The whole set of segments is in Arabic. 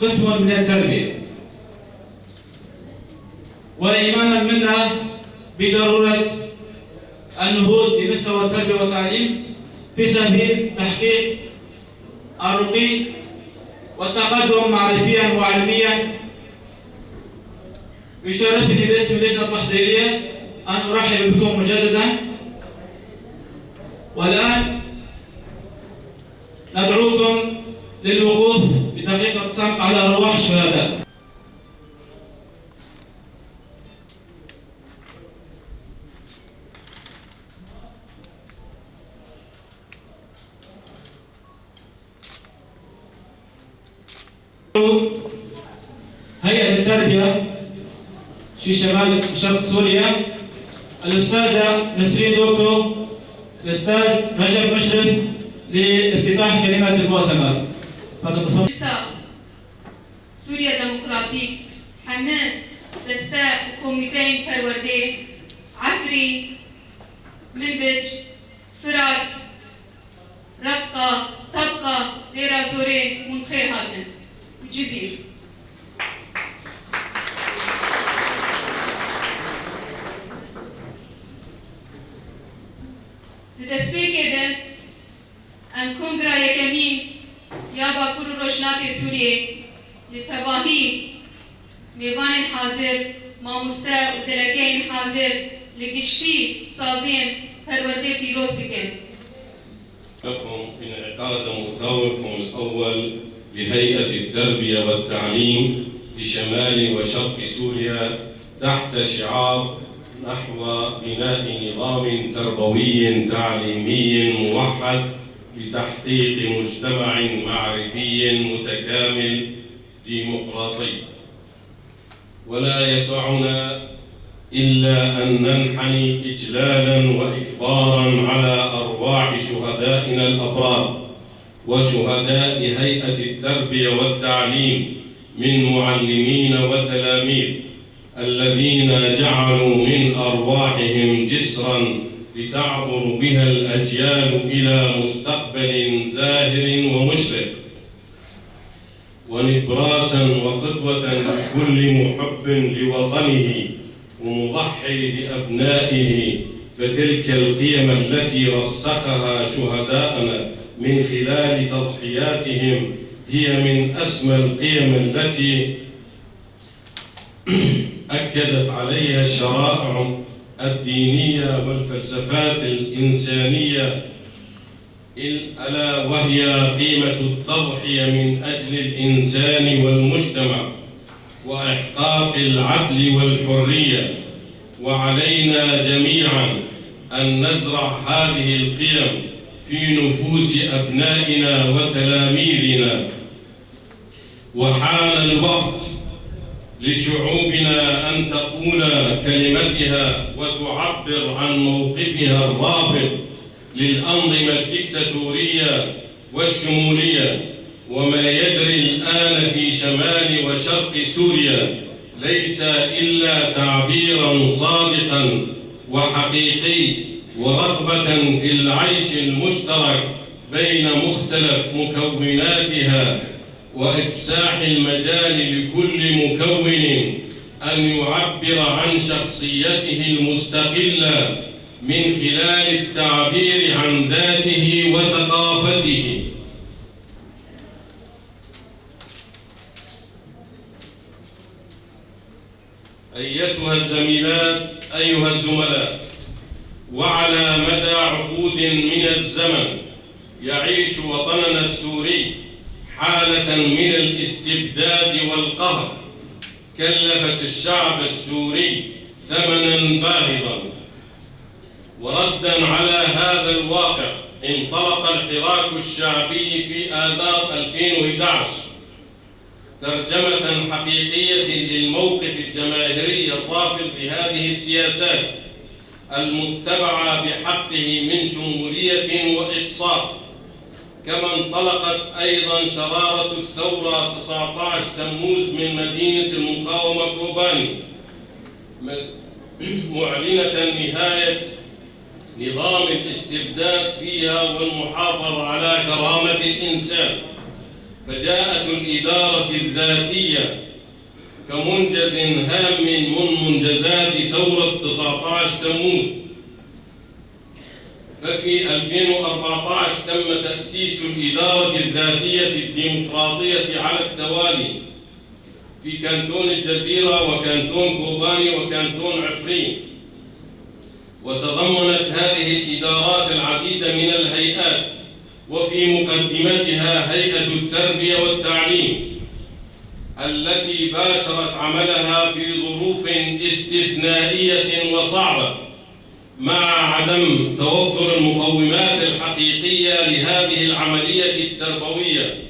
قسم من التربية، وإيمانا منا بضرورة النهوض بمستوى التربية والتعليم في سبيل تحقيق الرقي والتقدم معرفيا وعلميا. يشرفني باسم اللجنة التحضيرية أن أرحب بكم مجددا، والآن ندعوكم للوقوف بدقيقة صمت على أرواح الشهداء. هيئة التربية في شمال شرق سوريا، الأستاذة نسرين دوكو، الأستاذ رجب مشرف لافتتاح كلمة المؤتمر. سوريا ديمقراطيك حنان دستا كوميتين پرورده عفري منبج فرات رقة طبقة ديرا زوري منخير هاتن جزير. دستپی کردن ام کنگرا یکمین یا باکور روشنات سوریه لتباهی میوان حاضر ماموستا و دلگین حاضر لگشتی سازین پرورده پیروز کن. لكم انعقاد مؤتمركم الأول لهيئة التربية والتعليم لشمال وشرق سوريا تحت شعار نحو بناء نظام تربوي تعليمي موحد لتحقيق مجتمع معرفي متكامل ديمقراطي. ولا يسعنا إلا أن ننحني إجلالا وإكبارا على أرواح شهدائنا الأبرار وشهداء هيئة التربية والتعليم من معلمين وتلاميذ الذين جعلوا من أرواحهم جسرا لتعبر بها الأجيال إلى مستقبل زاهر ومشرق، ونبراسا وقدوة لكل محب لوطنه ومضحي لأبنائه. فتلك القيم التي رسخها شهداءنا من خلال تضحياتهم هي من أسمى القيم التي أكدت عليها الشرائع الدينية والفلسفات الإنسانية، ألا وهي قيمة التضحية من أجل الإنسان والمجتمع وإحقاق العدل والحرية. وعلينا جميعا أن نزرع هذه القيم في نفوس أبنائنا وتلاميذنا. وحان الوقت لشعوبنا أن تقول كلمتها وتعبر عن موقفها الرافض للأنظمة الدكتاتورية والشمولية. وما يجري الآن في شمال وشرق سوريا ليس إلا تعبيرا صادقا وحقيقي ورغبة في العيش المشترك بين مختلف مكوناتها، وإفساح المجال لكل مكون أن يعبر عن شخصيته المستقلة من خلال التعبير عن ذاته وثقافته. أيتها الزميلات، أيها الزملاء، وعلى مدى عقود من الزمن يعيش وطننا السوري حالة من الاستبداد والقهر كلفت الشعب السوري ثمنا باهظا. وردا على هذا الواقع انطلق الحراك الشعبي في آذار 2011 ترجمة حقيقية للموقف الجماهيري الرافض لهذه السياسات المتبعة بحقه من شمولية وإقصاء. كما انطلقت أيضا شرارة الثورة 19 تموز من مدينة المقاومة كوباني معلنة نهاية نظام الاستبداد فيها والمحافظة على كرامة الإنسان. فجاءت الإدارة الذاتية كمنجز هام من منجزات ثورة 19 تموز. ففي 2014 تم تأسيس الإدارة الذاتية الديمقراطية على التوالي في كانتون الجزيرة وكانتون كوباني وكانتون عفرين، وتضمنت هذه الإدارات العديد من الهيئات، وفي مقدمتها هيئة التربية والتعليم التي باشرت عملها في ظروف استثنائية وصعبة مع عدم توفر المقومات الحقيقية لهذه العملية التربوية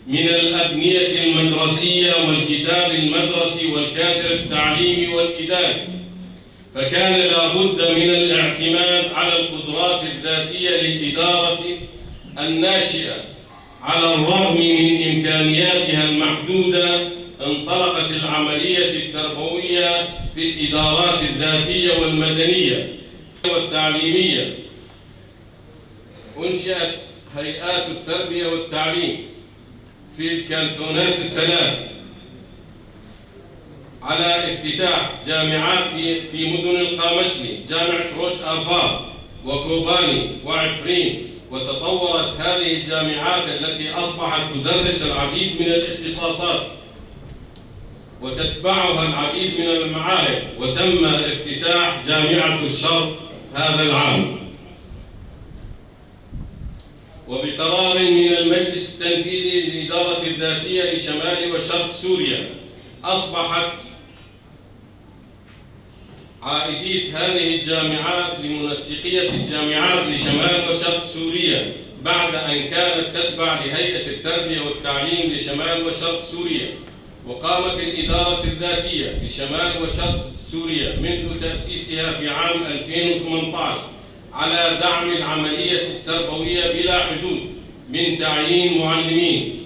من الأبنية المدرسية والكتاب المدرسي والكادر التعليمي والإداري. فكان لا بد من الاعتماد على القدرات الذاتية للإدارة الناشئة. على الرغم من إمكانياتها المحدودة، انطلقت العملية التربوية في الإدارات الذاتية والمدنية والتعليمية. أنشئت هيئات التربية والتعليم في الكانتونات الثلاث على افتتاح جامعات في مدن القامشلي، جامعة روش آفار وكوباني وعفرين. وتطورت هذه الجامعات التي أصبحت تدرس العديد من الاختصاصات وتتبعها العديد من المعاهد. وتم افتتاح جامعة الشرق هذا العام. وبقرار من المجلس التنفيذي للإدارة الذاتية لشمال وشرق سوريا، أصبحت عائدية هذه الجامعات لمنسقية الجامعات لشمال وشرق سوريا، بعد أن كانت تتبع لهيئة التربية والتعليم لشمال وشرق سوريا. وقامت الإدارة الذاتية لشمال وشرق سوريا منذ تأسيسها في عام 2018 على دعم العملية التربوية بلا حدود، من تعيين معلمين